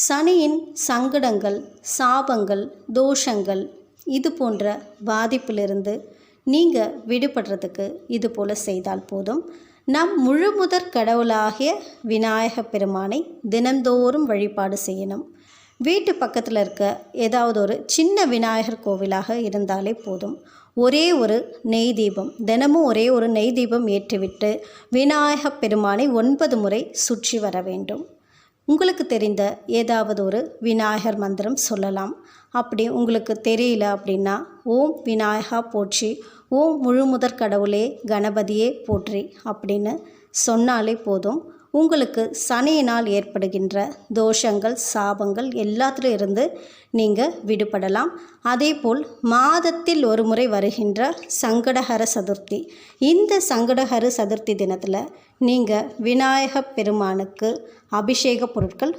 சனியின் சங்கடங்கள், சாபங்கள், தோஷங்கள் இது போன்ற பாதிப்பிலிருந்து நீங்கள் விடுபடுறதுக்கு இது போல் செய்தால் போதும். நம் முழுமுதற் கடவுளாகிய விநாயக பெருமானை தினந்தோறும் வழிபாடு செய்யணும். வீட்டு பக்கத்தில் இருக்க ஏதாவது ஒரு சின்ன விநாயகர் கோவிலாக இருந்தாலே போதும். ஒரே ஒரு நெய் தீபம், தினமும் ஒரே ஒரு நெய் தீபம் ஏற்றிவிட்டு விநாயக பெருமானை 9 முறை சுற்றி வர வேண்டும். உங்களுக்கு தெரிந்த ஏதாவது ஒரு விநாயகர் மந்திரம் சொல்லலாம். அப்படி உங்களுக்கு தெரியல அப்படின்னா ஓம் விநாயகா போற்றி, ஓம் முழுமுதற் கடவுளே கணபதியே போற்றி அப்படின்னு சொன்னாலே போதும். உங்களுக்கு சனியினால் ஏற்படுகின்ற தோஷங்கள், சாபங்கள் எல்லாத்திலும் இருந்து நீங்கள் விடுபடலாம். அதேபோல் மாதத்தில் ஒரு முறை வருகின்ற சங்கடஹர சதுர்த்தி, இந்த சங்கடஹர சதுர்த்தி தினத்தில் நீங்கள் விநாயக பெருமானுக்கு அபிஷேக பொருட்கள்